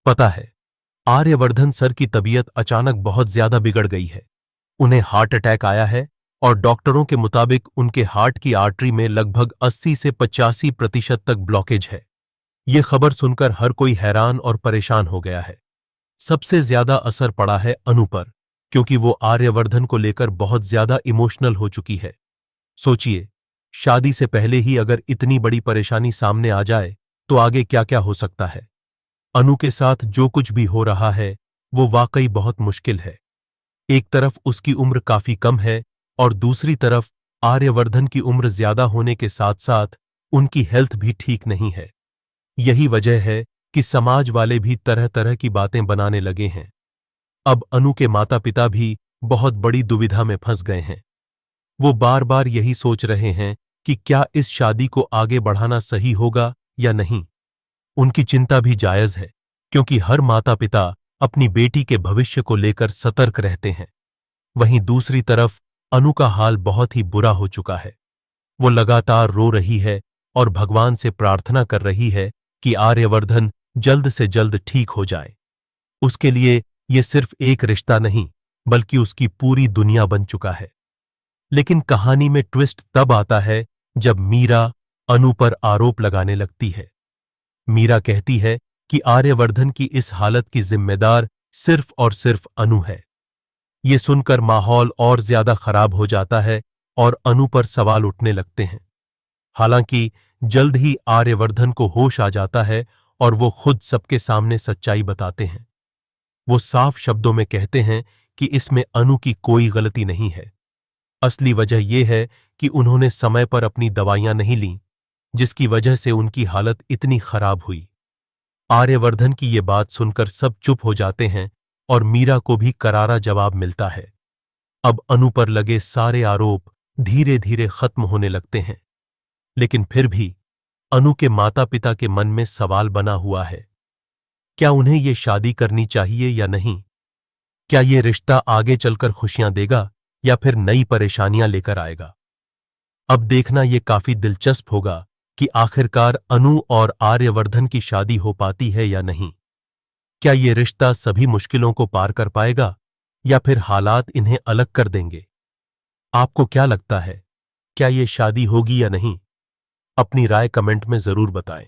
पता है, आर्यवर्धन सर की तबीयत अचानक बहुत ज्यादा बिगड़ गई है। उन्हें हार्ट अटैक आया है और डॉक्टरों के मुताबिक उनके हार्ट की आर्टरी में लगभग 80 से 85% तक ब्लॉकेज है। ये खबर सुनकर हर कोई हैरान और परेशान हो गया है। सबसे ज्यादा असर पड़ा है अनु पर, क्योंकि वो आर्यवर्धन को लेकर बहुत ज्यादा इमोशनल हो चुकी है। सोचिए, शादी से पहले ही अगर इतनी बड़ी परेशानी सामने आ जाए तो आगे क्या क्या हो सकता है। अनु के साथ जो कुछ भी हो रहा है वो वाकई बहुत मुश्किल है। एक तरफ उसकी उम्र काफी कम है और दूसरी तरफ आर्यवर्धन की उम्र ज्यादा होने के साथ साथ उनकी हेल्थ भी ठीक नहीं है। यही वजह है कि समाज वाले भी तरह तरह की बातें बनाने लगे हैं। अब अनु के माता पिता भी बहुत बड़ी दुविधा में फंस गए हैं। वो बार बार यही सोच रहे हैं कि क्या इस शादी को आगे बढ़ाना सही होगा या नहीं। उनकी चिंता भी जायज है, क्योंकि हर माता पिता अपनी बेटी के भविष्य को लेकर सतर्क रहते हैं। वहीं दूसरी तरफ अनु का हाल बहुत ही बुरा हो चुका है। वो लगातार रो रही है और भगवान से प्रार्थना कर रही है कि आर्यवर्धन जल्द से जल्द ठीक हो जाए। उसके लिए ये सिर्फ एक रिश्ता नहीं, बल्कि उसकी पूरी दुनिया बन चुका है। लेकिन कहानी में ट्विस्ट तब आता है जब मीरा अनु पर आरोप लगाने लगती है। मीरा कहती है कि आर्यवर्धन की इस हालत की जिम्मेदार सिर्फ और सिर्फ अनु है। ये सुनकर माहौल और ज्यादा खराब हो जाता है और अनु पर सवाल उठने लगते हैं। हालांकि जल्द ही आर्यवर्धन को होश आ जाता है और वो खुद सबके सामने सच्चाई बताते हैं। वो साफ शब्दों में कहते हैं कि इसमें अनु की कोई गलती नहीं है। असली वजह यह है कि उन्होंने समय पर अपनी दवाइयां नहीं लीं, जिसकी वजह से उनकी हालत इतनी खराब हुई। आर्यवर्धन की ये बात सुनकर सब चुप हो जाते हैं और मीरा को भी करारा जवाब मिलता है। अब अनु पर लगे सारे आरोप धीरे धीरे खत्म होने लगते हैं। लेकिन फिर भी अनु के माता पिता के मन में सवाल बना हुआ है। क्या उन्हें ये शादी करनी चाहिए या नहीं? क्या ये रिश्ता आगे चलकर खुशियां देगा या फिर नई परेशानियां लेकर आएगा? अब देखना ये काफी दिलचस्प होगा कि आखिरकार अनु और आर्यवर्धन की शादी हो पाती है या नहीं। क्या ये रिश्ता सभी मुश्किलों को पार कर पाएगा या फिर हालात इन्हें अलग कर देंगे? आपको क्या लगता है, क्या ये शादी होगी या नहीं? अपनी राय कमेंट में जरूर बताएं।